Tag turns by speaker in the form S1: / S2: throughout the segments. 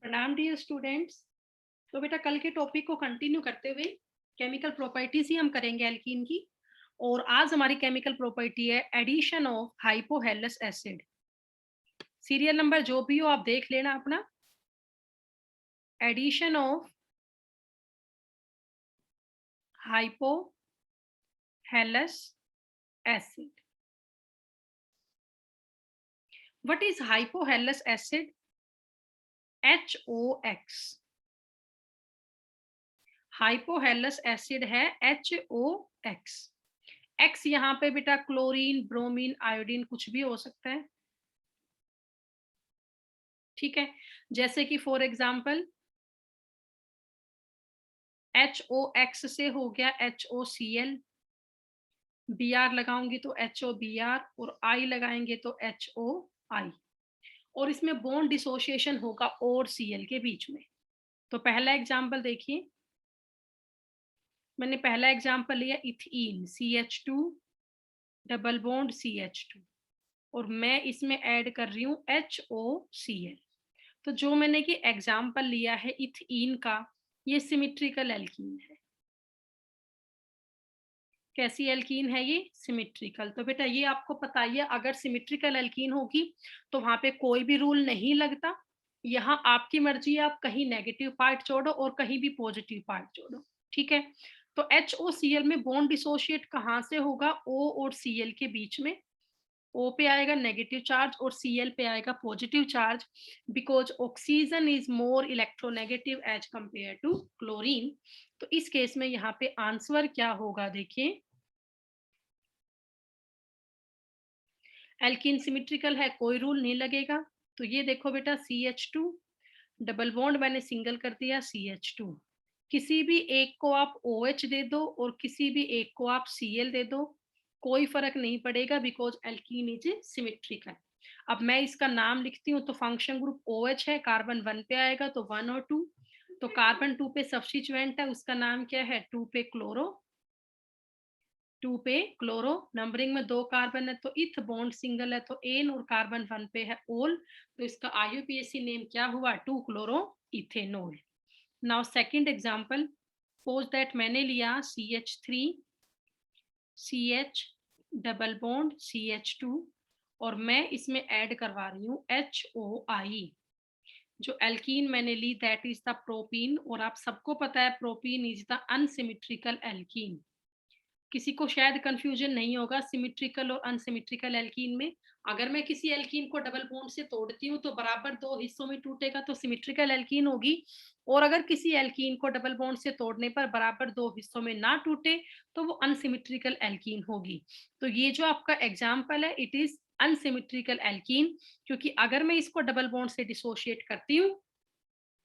S1: प्रणाम dear students. तो बेटा कल के टॉपिक को कंटिन्यू करते हुए केमिकल प्रॉपर्टीज ही हम करेंगे एल्कीन की। और आज हमारी केमिकल प्रॉपर्टी है addition of hypohalous acid. Serial number जो भी हो आप देख लेना अपना। Addition of hypohalous acid. What is hypohalous acid? HOX। Hypohalous acid है HOX। एक्स यहाँ पे बेटा क्लोरीन, ब्रोमीन, आयोडीन कुछ भी हो सकता है। ठीक है, जैसे कि फॉर एग्जाम्पल HOX से हो गया HOCl, Br लगाऊंगी तो HOBr और I लगाएंगे तो HOI। और इसमें बॉन्ड डिसोसिएशन होगा और Cl के बीच में। तो पहला एग्जाम्पल देखिए, मैंने पहला एग्जाम्पल लिया ethene CH2 double bond CH2 और मैं इसमें ऐड कर रही हूँ HOCl। तो जो मैंने कि एग्जाम्पल लिया है इथीन का, ये सिमेट्रिकल एल्कीन है। कैसी एल्कीन है ये? सिमेट्रिकल। तो बेटा ये आपको पता ही है, अगर सिमेट्रिकल एल्कीन होगी तो वहां पे कोई भी रूल नहीं लगता। यहाँ आपकी मर्जी है, आप कहीं नेगेटिव पार्ट जोड़ो और कहीं भी पॉजिटिव पार्ट जोड़ो। ठीक है, तो HOCl में बॉन्ड डिसोशिएट कहाँ से होगा? O और Cl के बीच में। O पे आएगा नेगेटिव चार्ज और Cl पे आएगा positive charge, because oxygen is more electronegative as compared to chlorine. तो इस केस में यहाँ पे आंसर क्या होगा? देखिए, एल्कीन सिमेट्रिकल है, कोई रूल नहीं लगेगा। तो ये देखो बेटा CH2 डबल बॉन्ड मैंने सिंगल कर दिया CH2। किसी भी एक को आप OH दे दो और किसी भी एक को आप Cl दे दो, कोई फर्क नहीं पड़ेगा, बिकॉज एल्कीन इज सिमेट्रिकल। अब मैं इसका नाम लिखती हूँ, तो फंक्शन ग्रुप OH है, कार्बन 1 पे आएगा तो 1 और 2। तो कार्बन 2 पे सब्स्टिट्यूएंट है, उसका नाम क्या है? 2 पे क्लोरो। 2 पे क्लोरो, नंबरिंग में 2 कार्बन है तो इथ बॉन्ड सिंगल है तो एन, और कार्बन 1 पे है ओल, तो इसका IUPAC नेम क्या हुआ? 2 chloro ethanol. Now second example, suppose that मैंने लिया CH3 CH double bond CH2 और मैं इसमें ऐड करवा रही हूँ HOI। जो एल्कीन मैंने ली दैट इज द प्रोपीन, और आप सबको पता है propene is the unsymmetrical alkene. किसी को शायद कंफ्यूजन नहीं होगा सिमेट्रिकल और अनसिमेट्रिकल एल्कीन में। अगर मैं किसी एल्कीन को डबल बॉन्ड से तोड़ती हूँ तो बराबर 2 हिस्सों में टूटेगा तो सिमेट्रिकल एल्कीन होगी, और अगर किसी एल्कीन को डबल बॉन्ड से तोड़ने पर बराबर 2 हिस्सों में ना टूटे तो वो अनसिमेट्रिकल एल्कीन होगी। तो ये जो आपका एग्जाम्पल है इट इज अनसिमेट्रिकल एल्कीन, क्योंकि अगर मैं इसको डबल बॉन्ड से डिसोशिएट करती हूँ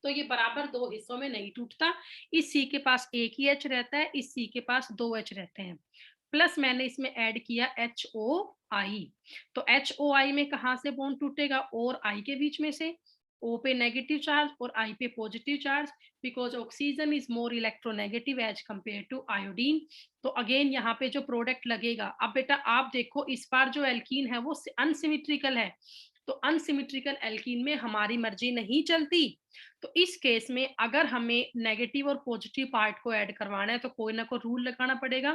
S1: तो ये बराबर 2 हिस्सों में नहीं टूटता। इस C के पास एक ही H रहता है, इस C के पास 2 H रहते हैं। प्लस मैंने इसमें ऐड किया HOI। तो HOI में कहाँ से बॉन्ड टूटेगा? और I के बीच में से। O पे नेगेटिव चार्ज और I पे positive charge, because oxygen is more electronegative as compared to iodine. तो अगेन यहाँ पे जो प्रोडक्ट लगेगा, अब बेटा आप देखो इस बार जो एल्कीन है वो अनसिमेट्रिकल है, तो अनसिमेट्रिकल एल्कीन में हमारी मर्जी नहीं चलती। तो इस केस में अगर हमें नेगेटिव और पॉजिटिव पार्ट को ऐड करवाना है तो कोई ना कोई रूल लगाना पड़ेगा,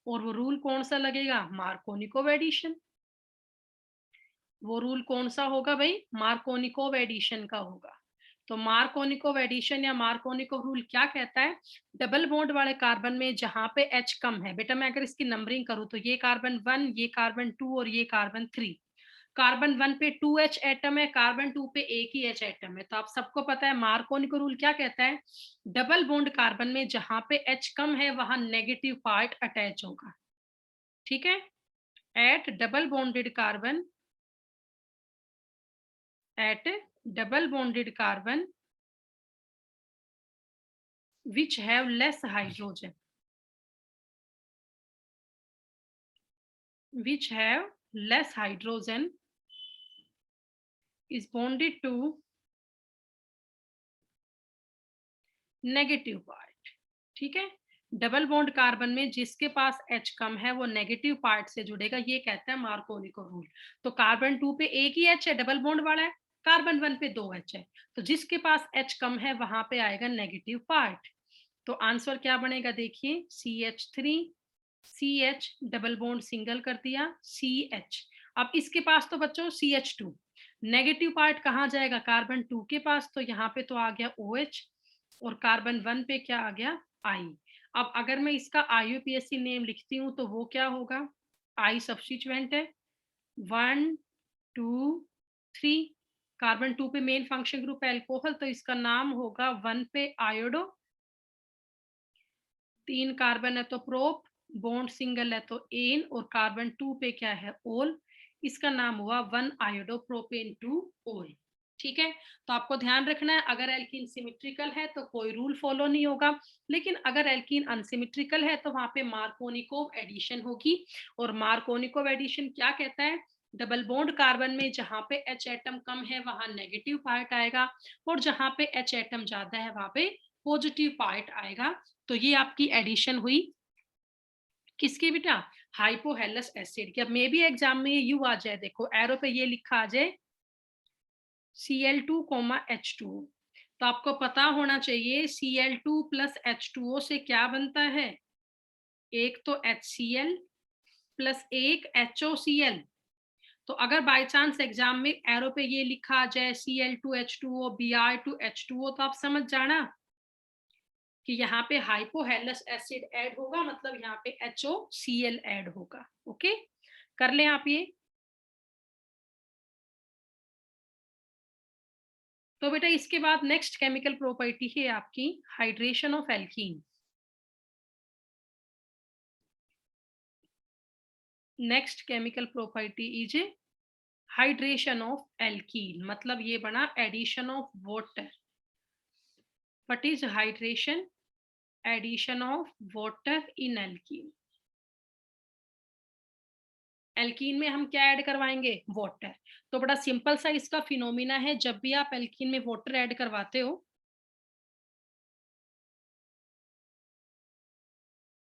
S1: और वो रूल कौन सा लगेगा? Markovnikov addition. वो रूल कौन सा होगा भाई? मार्कोनिकोव एडिशन का होगा। तो मार्कोनिकोव एडिशन या मार्कोनिकोव रूल क्या कहता है? डबल बॉन्ड वाले कार्बन में जहां पे H कम है, बेटा मैं अगर इसकी नंबरिंग करूं तो ये कार्बन 1, ये कार्बन 2 और ये कार्बन 3। कार्बन 1 पे 2H एटम है, कार्बन 2 पे एक ही H एटम है। तो आप सबको पता है मार्कोनिको रूल क्या कहता है? डबल बॉन्ड कार्बन में जहां पे H कम है वहां नेगेटिव पार्ट अटैच होगा। ठीक है, at double bonded carbon, at double bonded carbon which have less hydrogen, which have less hydrogen is bonded to negative part. ठीक है, डबल बॉन्ड कार्बन में जिसके पास H कम है वो नेगेटिव पार्ट से जुड़ेगा, ये कहता है मार्कोनिको रूल। तो कार्बन 2 पे एक ही H है, डबल बॉन्ड वाला है, कार्बन 1 पे 2 H है, तो जिसके पास H कम है वहां पे आएगा नेगेटिव पार्ट। तो आंसर क्या बनेगा देखिए, CH3 CH double bond single कर दिया CH। अब इसके पास तो बच्चों CH2, नेगेटिव पार्ट कहाँ जाएगा, कार्बन 2 के पास, तो यहाँ पे तो आ गया OH और कार्बन 1 पे क्या आ गया I। अब अगर मैं इसका IUPAC नेम लिखती हूँ तो वो क्या होगा, I सब्स्टिट्यूएंट है, 1 2 3, कार्बन 2 पे मेन फंक्शन ग्रुप है अल्कोहल, तो इसका नाम होगा 1 पे आयोडो, 3 कार्बन है तो प्रोप, बॉन्ड सिंगल है तो एन, और कार्बन 2 पे क्या है ओल, इसका नाम हुआ 1 आयोडो प्रोपेन 2 ओल। ठीक है, तो आपको ध्यान रखना है अगर एल्कीन सिमेट्रिकल है तो कोई रूल फॉलो नहीं होगा, लेकिन अगर एल्कीन अनसिमेट्रिकल है तो वहां पे मार्कोनिकोव एडिशन होगी। और मार्कोनिकोव एडिशन क्या कहता है, डबल बॉन्ड कार्बन में जहां पे H एटम कम है वहां नेगेटिव पार्ट आएगा, और जहां पे H एटम ज्यादा है वहां पे पॉजिटिव पार्ट आएगा। तो ये आपकी एडिशन हुई किसकी बेटा, हाइपोहेलस एसिड की। अब मे भी एग्जाम में ये यू आ जाए, देखो एरो पे ये लिखा आ जाए Cl2, H2O, तो आपको पता होना चाहिए Cl2 प्लस H2O से क्या बनता है, एक तो HCl प्लस एक HOCl। तो अगर बाय चांस एग्जाम में एरो पे ये लिखा आ जाए Cl2H2O Br2H2O, तो आप समझ जाना कि यहाँ पे हाइपोहेलस एसिड ऐड होगा, मतलब यहाँ पे HOCl ऐड होगा। ओके, कर लें आप ये। तो बेटा इसके बाद नेक्स्ट केमिकल प्रॉपर्टी है आपकी hydration of alkene. Next chemical property is hydration of alkene, मतलब ये बना addition of water. What is hydration, addition of water in alkene. Alkene में हम क्या ऐड करवाएंगे, वाटर। तो बड़ा सिंपल सा इसका फिनोमिना है, जब भी आप एल्कीन में वाटर ऐड करवाते हो,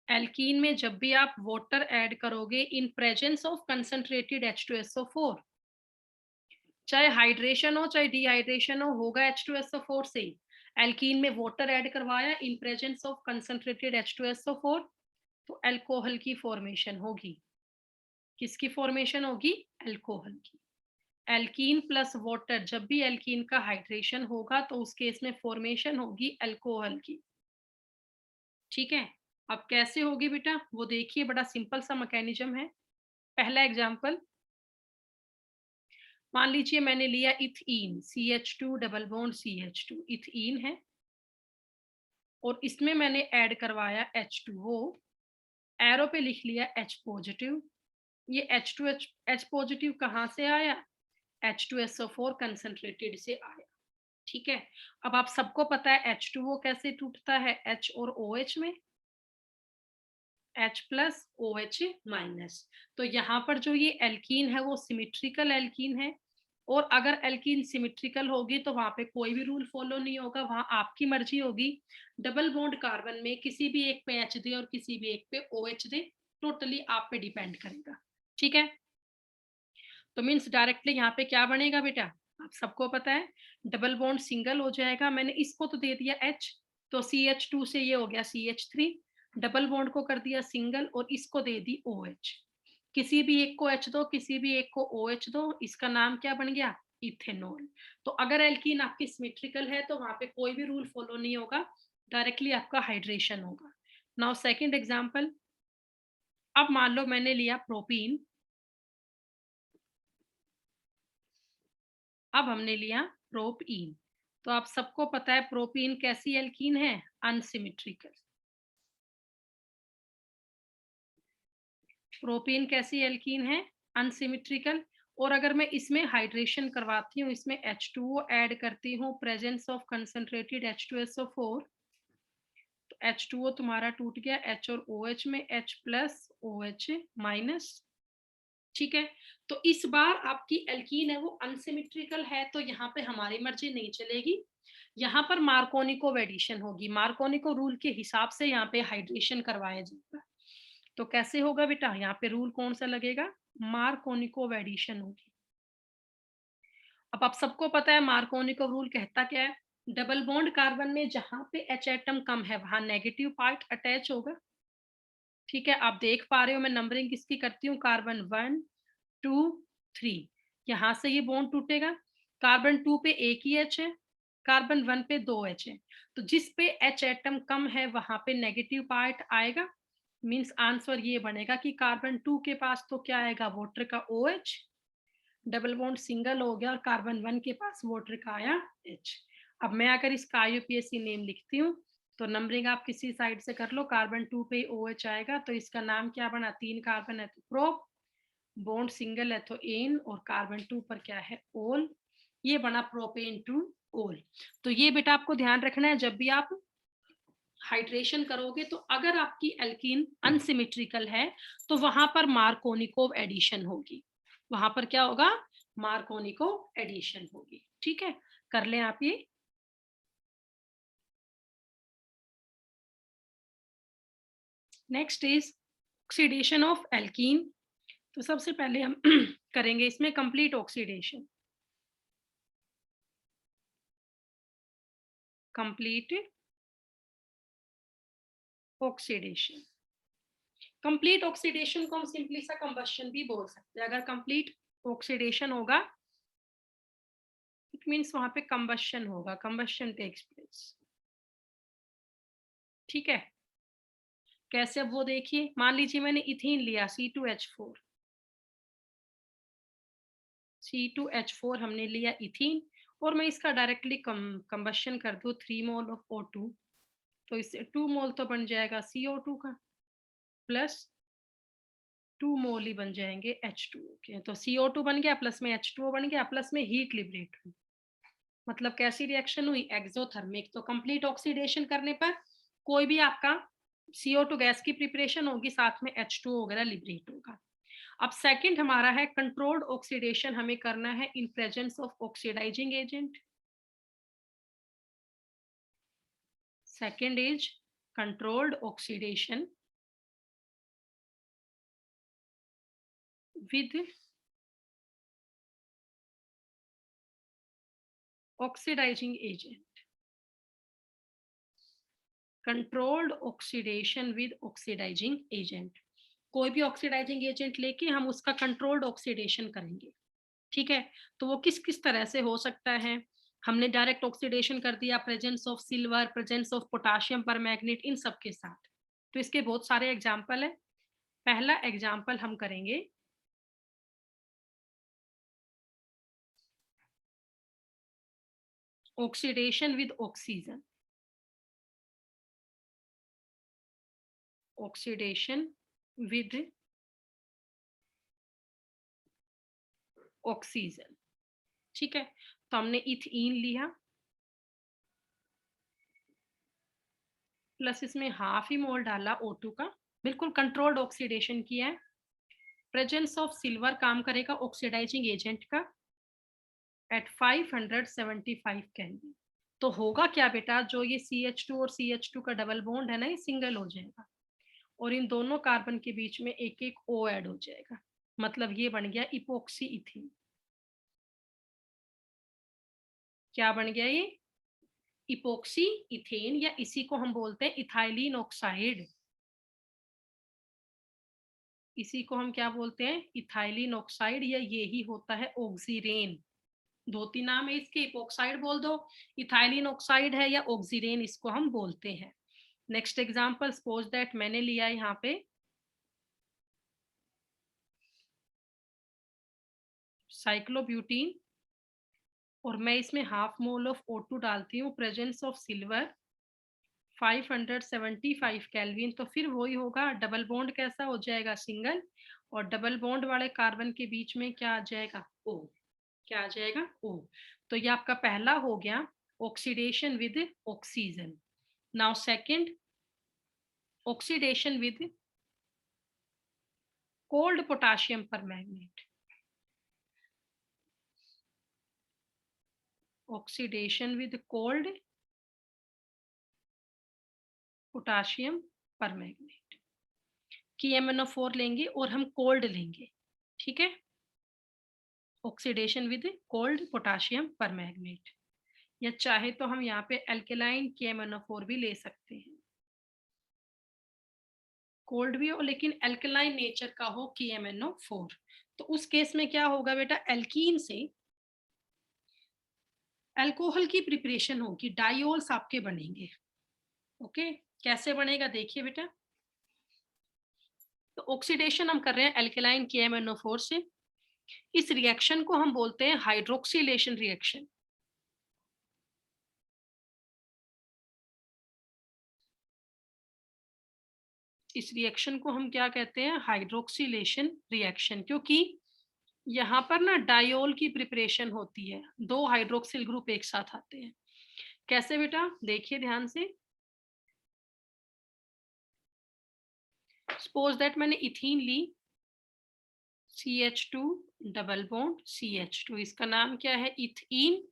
S1: एल्कीन में जब भी आप वाटर ऐड करोगे इन प्रेजेंस ऑफ कंसंट्रेटेड H2SO4, चाहे हाइड्रेशन हो चाहे डिहाइड्रेशन हो, होगा H2SO4 से। एल्कीन में वाटर ऐड करवाया इन प्रेजेंस ऑफ कंसंट्रेटेड H2SO4, तो अल्कोहल की फॉर्मेशन होगी। किसकी फॉर्मेशन होगी, अल्कोहल की। एल्कीन प्लस वाटर, जब भी एल्कीन का हाइड्रेशन होगा तो उस केस में फॉर्मेशन होगी अल्कोहल की। ठीक है, अब कैसे होगी बेटा वो देखिए, बड़ा सिंपल सा मैकेनिज्म है। पहला एग्जांपल, मान लीजिए मैंने लिया ethene CH2 double bond CH2, ethene है, और इसमें मैंने ऐड करवाया H2O, एरो पे लिख लिया H पॉजिटिव। ये H पॉजिटिव कहाँ से आया, H2SO4 कंसंट्रेटेड से आया। ठीक है, अब आप सबको पता है H2O कैसे टूटता है, H और OH में, H प्लस OH माइनस। तो यहाँ पर जो ये एल्कीन है वो सिमेट्रिकल एल्कीन है, और अगर एल्कीन सिमेट्रिकल होगी तो वहां पे कोई भी रूल फॉलो नहीं होगा, वहां आपकी मर्जी होगी। डबल बॉन्ड कार्बन में किसी भी एक पे H दे और किसी भी एक पे OH दे, टोटली आप पे डिपेंड करेगा। ठीक है, तो मीन्स डायरेक्टली यहाँ पे क्या बनेगा बेटा, आप सबको पता है डबल बॉन्ड सिंगल हो जाएगा। मैंने इसको तो दे दिया H, तो CH2 से ये हो गया CH3, डबल बॉन्ड को कर दिया सिंगल और इसको दे दी OH। किसी भी एक को H दो, किसी भी एक को OH दो, इसका नाम क्या बन गया, इथेनॉल। तो अगर एल्कीन आपकी सिमेट्रिकल है तो वहां पे कोई भी रूल फॉलो नहीं होगा, डायरेक्टली आपका हाइड्रेशन होगा। नाउ सेकंड एग्जांपल, अब मान लो मैंने लिया प्रोपीन, अब हमने लिया प्रोपीन। तो आप सबको पता है प्रोपीन कैसी एल्कीन है, अनसिमेट्रिकल। प्रोपीन कैसी एल्कीन है, अनसिमेट्रिकल। और अगर मैं इसमें हाइड्रेशन करवाती हूँ, इसमें H2O ऐड करती हूँ प्रेजेंस ऑफ कंसंट्रेटेड H2SO4, तो H2O तुम्हारा टूट गया H और OH में, H प्लस OH माइनस। ठीक है, तो इस बार आपकी एल्कीन है वो अनसिमेट्रिकल है, तो यहाँ पे हमारी मर्जी नहीं चलेगी, यहाँ पर मार्कोनिको एडिशन होगी। मार्कोनिको रूल के हिसाब से यहाँ पे हाइड्रेशन करवाया जाएगा। तो कैसे होगा बेटा, यहाँ पे रूल कौन सा लगेगा, मार्कोनिको एडिशन होगी। अब आप सबको पता है मार्कोनिकोव रूल कहता क्या है, डबल बॉन्ड कार्बन में जहां पे H एटम कम है वहां नेगेटिव पार्ट अटैच होगा। ठीक है, आप देख पा रहे हो मैं नंबरिंग किसकी करती हूँ, कार्बन 1 2 3, यहां से ये बॉन्ड टूटेगा। कार्बन 2 पे एक ही H है, कार्बन 1 पे 2 H है, तो जिस पे H एटम कम है वहां पे नेगेटिव पार्ट आएगा। मीन्स आंसर ये बनेगा कि कार्बन 2 के पास तो क्या आएगा, वाटर का OH, डबल बॉन्ड सिंगल हो गया, और कार्बन 1 के पास वाटर का आया H। अब मैं अगर इसका IUPAC नेम लिखती हूँ तो नंबरिंग आप किसी साइड से कर लो, कार्बन 2 पे OH आएगा तो इसका नाम क्या बना, 3 कार्बन है तो प्रोप, बॉन्ड सिंगल है तो एन, और कार्बन 2 पर क्या है, ओल, ये बना प्रोपेन टू ओल। तो ये बेटा आपको ध्यान रखना है जब भी आप हाइड्रेशन करोगे, तो अगर आपकी एल्कीन अनसिमेट्रिकल है तो वहां पर मार्कोनिकोव एडिशन होगी, वहां पर क्या होगा, मार्कोनिकोव एडिशन होगी। ठीक है, कर लें आप ये। Next is oxidation of alkene. तो सबसे पहले हम करेंगे इसमें complete oxidation, complete oxidation. Complete oxidation को हम सिंपली सा कंबशन भी बोल सकते हैं। अगर कंप्लीट ऑक्सीडेशन होगा इट मीन्स वहां पे कंबशन होगा, कंबशन टेक्स प्लेस। ठीक है, कैसे, अब वो देखिए, मान लीजिए मैंने इथीन लिया C2H4, C2H4 हमने लिया इथीन, और मैं इसका डायरेक्टली कंबशन कर दूं 3 मोल ऑफ O2, तो इससे 2 मोल तो बन जाएगा CO2 का, प्लस 2 मोल ही बन जाएंगे H2O के। तो CO2 बन गया, प्लस में H2O बन गया, प्लस में हीट लिबरेट हुई। मतलब कैसी रिएक्शन हुई, एक्सोथर्मिक। तो कंप्लीट ऑक्सीडेशन करने पर कोई भी आपका CO2 गैस की प्रिपरेशन होगी, साथ में H2O वगैरह लिबरेट होगा। अब सेकंड हमारा है कंट्रोल्ड ऑक्सीडेशन, हमें करना है in presence of oxidizing agent. Second is controlled oxidation with oxidizing agent. Controlled oxidation with oxidizing agent, कोई भी ऑक्सीडाइजिंग एजेंट लेके हम उसका कंट्रोल्ड ऑक्सीडेशन करेंगे। ठीक है, तो वो किस किस तरह से हो सकता है, हमने डायरेक्ट ऑक्सीडेशन कर दिया presence of silver, presence of potassium पर मैग्नेट, इन सब के साथ। तो इसके बहुत सारे एग्जाम्पल है। पहला एग्जाम्पल हम करेंगे oxidation with oxygen, oxidation with oxygen. ठीक है, तो हमने इथीन लिया, प्लस इसमें हाफ ही मोल डाला O2 का, बिल्कुल कंट्रोल्ड ऑक्सीडेशन किया है। प्रेजेंस ऑफ सिल्वर काम करेगा ऑक्सीडाइजिंग एजेंट का एट 575 केल्विन। तो होगा क्या बेटा, जो ये CH2 और CH2 का डबल बॉन्ड है ना, ये सिंगल हो जाएगा, और इन दोनों कार्बन के बीच में एक एक O ऐड हो जाएगा। मतलब ये बन गया इपोक्सी इथीन। क्या बन गया ये, इपोक्सी इथेन, या इसी को हम बोलते हैं इथाइलिन ऑक्साइड। इसी को हम क्या बोलते हैं, इथाइलिन ऑक्साइड, या ये ही होता है ऑक्सीरेन। दो तीन नाम है इसके, इपोक्साइड बोल दो, इथाइलिन ऑक्साइड है, या ऑक्सीरेन इसको हम बोलते हैं। नेक्स्ट एग्जांपल, सपोज दैट मैंने लिया यहाँ पे साइक्लोब्यूटीन, और मैं इसमें हाफ मोल ऑफ O2 डालती हूँ, प्रेजेंस ऑफ सिल्वर 575 केल्विन। तो फिर वही होगा, डबल बॉन्ड कैसा हो जाएगा, सिंगल, और डबल बॉन्ड वाले कार्बन के बीच में क्या आ जाएगा, O। क्या आ जाएगा, O। तो ये आपका पहला हो गया oxidation with oxygen. Now second, oxidation with cold potassium permanganate, oxidation with cold potassium permanganate. K MnO4 लेंगे और हम कोल्ड लेंगे। ठीक है, oxidation with cold potassium permanganate, या चाहे तो हम यहाँ पे एल्केलाइन KMnO4 भी ले सकते हैं, कोल्ड भी हो लेकिन एल्केलाइन नेचर का हो KMnO4। तो उस केस में क्या होगा बेटा, एल्कीन से अल्कोहल की प्रिपरेशन होगी, डाइओल्स आपके बनेंगे। ओके, कैसे बनेगा देखिए बेटा। तो ऑक्सीडेशन हम कर रहे हैं एल्केलाइन KMnO4 से। इस रिएक्शन को हम बोलते हैं हाइड्रोक्सिलेशन रिएक्शन। इस रिएक्शन को हम क्या कहते हैं, हाइड्रोक्सिलेशन रिएक्शन, क्योंकि यहाँ पर ना डायोल की प्रिपरेशन होती है, 2 हाइड्रोक्सिल ग्रुप एक साथ आते हैं। कैसे बेटा, देखिए ध्यान से। सपोज दैट मैंने इथीन ली, CH2 डबल बॉन्ड CH2, इसका नाम क्या है, इथीन।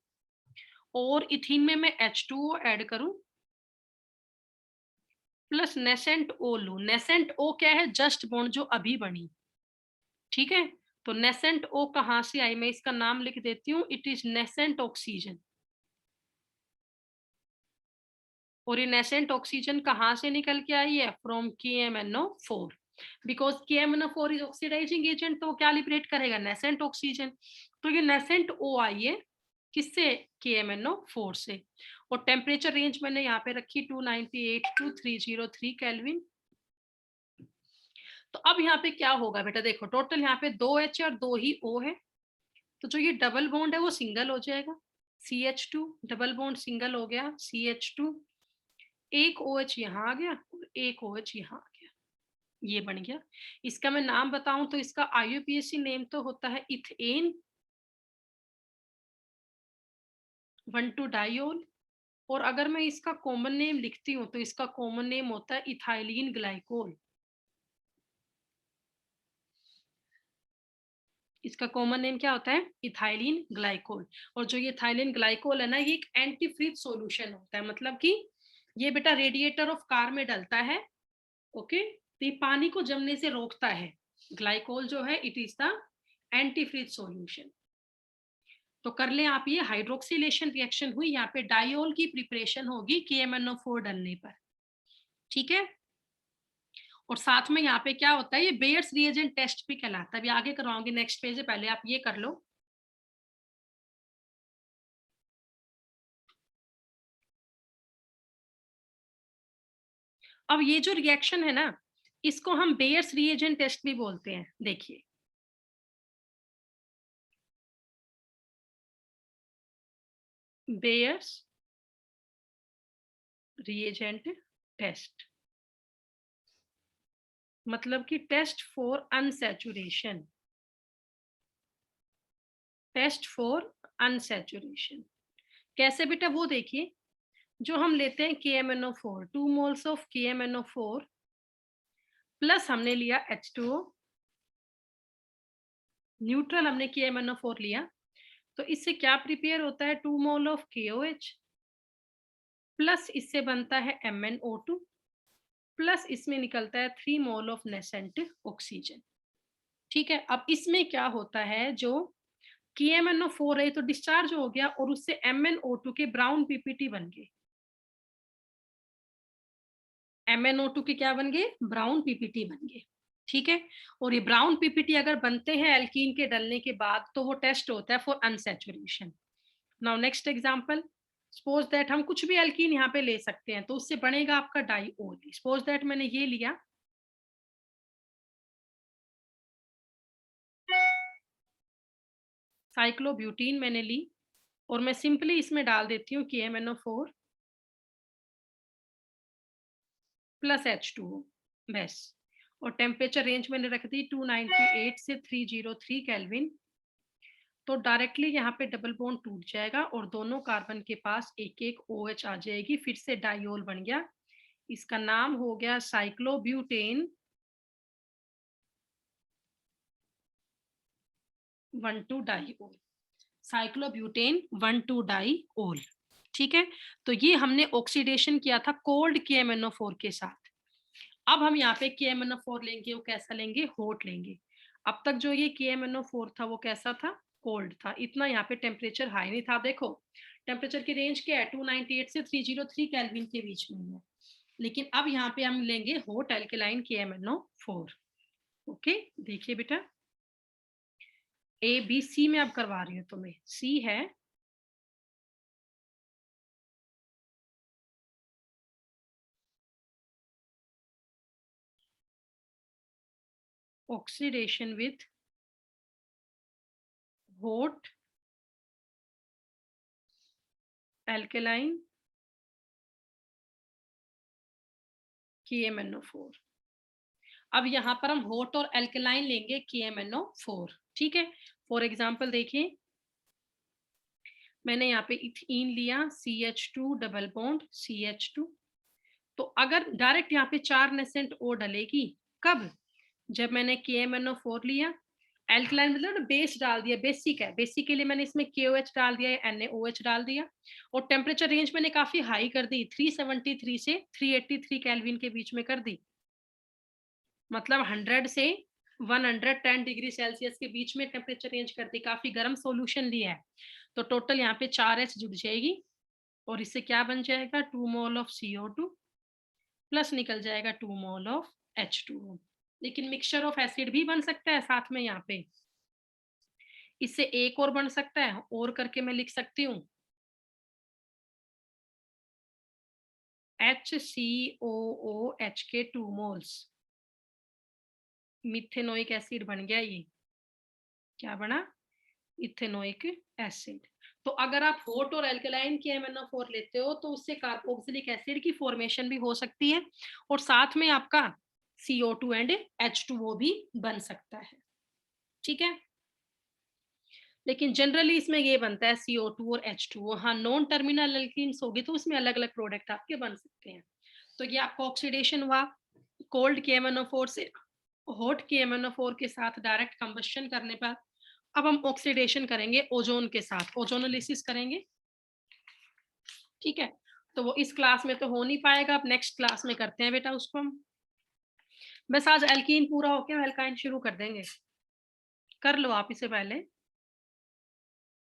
S1: और इथीन में मैं H2O ऐड करूं प्लस नेसेंट O लूं। नेसेंट O क्या है, जस्ट बॉन्ड जो अभी बनी, ठीक है। तो नेसेंट O कहां से आई, मैं इसका नाम लिख देती हूँ, इट इज नेसेंट ऑक्सीजन। और ये नेसेंट ऑक्सीजन कहां से निकल के आई है, from KMnO4, because KMnO4 is oxidizing agent, तो क्या लिबरेट करेगा, नेसेंट ऑक्सीजन। तो ये नेसेंट O आई है किससे, KMnO4 से। और टेम्परेचर रेंज मैंने यहाँ पे रखी 298 to 303 केल्विन। तो अब यहाँ पे क्या होगा बेटा, देखो टोटल यहाँ पे 2 H और 2 ही O है, तो जो ये डबल बॉन्ड है वो सिंगल हो जाएगा, CH2 डबल बॉन्ड सिंगल हो गया, CH2, एक OH यहाँ आ गया और एक OH यहाँ आ गया, ये बन गया। इसका मैं नाम बताऊं तो इसका IUPAC नेम तो होता है इथेन 1,2 डाइओल। और अगर मैं इसका कॉमन नेम लिखती हूँ तो इसका कॉमन नेम होता है इथाइलिन ग्लाइकोल। इसका कॉमन नेम क्या होता है, इथाइलिन ग्लाइकोल। और जो ये इथाइलिन ग्लाइकोल है ना, ये एक एंटीफ्रीज सॉल्यूशन होता है, मतलब कि ये बेटा रेडिएटर ऑफ कार में डलता है। ओके, तो ये पानी को जमने से रोकता है। ग्लाइकोल जो है it is the antifreeze solution. तो कर लें आप, ये हाइड्रोक्सिलेशन रिएक्शन हुई, यहाँ पे डाइओल की प्रिपरेशन होगी KMnO4 डलने पर, ठीक है। और साथ में यहाँ पे क्या होता है, ये बेयर्स रिएजेंट टेस्ट भी कहलाता है, अभी आगे करवाऊंगी नेक्स्ट पेज से, पहले आप ये कर लो। अब ये जो रिएक्शन है ना, इसको हम बेयर्स रिएजेंट टेस्ट भी बोलते हैं, देखिए। बेयर्स रिएजेंट टेस्ट मतलब कि test for unsaturation, test for unsaturation. कैसे बेटा, वो देखिए, जो हम लेते हैं KMnO4, 2 moles of KMnO4 plus हमने लिया H2O, न्यूट्रल हमने KMnO4 लिया, तो इससे क्या प्रिपेयर होता है, 2 मोल ऑफ KOH प्लस इससे बनता है MnO2 प्लस इसमें निकलता है 3 मोल ऑफ नेसेंट ऑक्सीजन, ठीक है। अब इसमें क्या होता है, जो KMnO4 है तो डिस्चार्ज हो गया और उससे MnO2 के ब्राउन PPT बन गए। MnO2 के क्या बन गए, ब्राउन PPT बन गए, ठीक है। और ये ब्राउन PPT अगर बनते हैं एल्कीन के डलने के बाद तो वो टेस्ट होता है for unsaturation. Now next example, suppose that हम कुछ भी एल्कीन यहाँ पे ले सकते हैं, तो उससे बनेगा आपका डाइओल। सपोज दैट मैंने ये लिया, साइक्लोब्यूटीन मैंने ली, और मैं सिंपली इसमें डाल देती हूँ KMnO4 प्लस H2O, बस। और टेम्परेचर रेंज मैंने रख दी 298 से 303 केल्विन। तो डायरेक्टली यहाँ पे डबल बॉन्ड टूट जाएगा और दोनों कार्बन के पास एक एक OH आ जाएगी, फिर से डाइओल बन गया। इसका नाम हो गया साइक्लोब्यूटेन 1,2 डाइओल, साइक्लोब्यूटेन 1,2 डाइओल, ठीक है। तो ये हमने ऑक्सीडेशन किया था कोल्ड KMnO4 के साथ। अब हम यहाँ पे KMnO4 लेंगे, वो कैसा लेंगे, हॉट लेंगे। अब तक जो ये KMnO4 था वो कैसा था, कोल्ड था, इतना यहाँ पे टेम्परेचर हाई नहीं था। देखो टेम्परेचर की रेंज क्या है, 298 से 303 केल्विन के बीच में है। लेकिन अब यहाँ पे हम लेंगे हॉट एल्केलाइन KMnO4। ओके, देखिए बेटा ABC में अब करवा रही हूँ तुम्हें। C है oxidation with hot alkaline KMnO4। अब यहाँ पर हम हॉट और एल्केलाइन लेंगे KMnO4, ठीक है। फॉर एग्जाम्पल देखिए, मैंने यहाँ पे इथीन लिया, CH2 डबल बॉन्ड CH2। तो अगर डायरेक्ट यहाँ पे 4 नेसेंट O डलेगी, कब? जब मैंने KMnO4 लिया, एल्कलाइन मतलब बेस डाल दिया, बेसिक है, बेसिक के लिए मैंने इसमें KOH डाल दिया, NaOH डाल दिया, और टेम्परेचर रेंज मैंने काफी हाई कर दी, 373 से 383 केल्विन के बीच में कर दी। मतलब 100 से 110 डिग्री सेल्सियस के बीच में टेम्परेचर रेंज कर दी, काफी गर्म सॉल्यूशन लिया है। तो टोटल यहाँ पे 4H जुड़ जाएगी, और इससे क्या बन जाएगा, 2 मोल ऑफ CO2 प्लस निकल जाएगा 2 मोल ऑफ H2O। लेकिन मिक्सचर ऑफ एसिड भी बन सकता है साथ में यहाँ पे, इससे एक और बन सकता है, और करके मैं लिख सकती हूँ HCOOH के 2 मोल्स, मिथेनोइक एसिड बन गया। ये क्या बना, इथेनोइक एसिड। तो अगर आप हॉट और एल्कलाइन KMnO4 लेते हो तो उससे कार्बोक्सिलिक एसिड की फॉर्मेशन भी हो सकती है, और साथ में आपका CO2 एंड H2O भी बन सकता है, ठीक है। लेकिन जनरली इसमें ये बनता है CO2 और H2O। हाँ, नॉन टर्मिनल एल्कीन्स होगी तो उसमें अलग अलग प्रोडक्ट आपके बन सकते हैं। तो ये आपका ऑक्सीडेशन हुआ कोल्ड KMnO4 से हॉट KMnO4 के साथ डायरेक्ट कंबशन करने पर। अब हम ऑक्सीडेशन करेंगे ओजोन के साथ, ओजोनोलिसिस करेंगे, ठीक है। तो वो इस क्लास में तो हो नहीं पाएगा, अब नेक्स्ट क्लास में करते हैं बेटा उसको हम। बस आज एल्कीन पूरा होके एल्काइन शुरू कर देंगे, कर लो आप इसे पहले।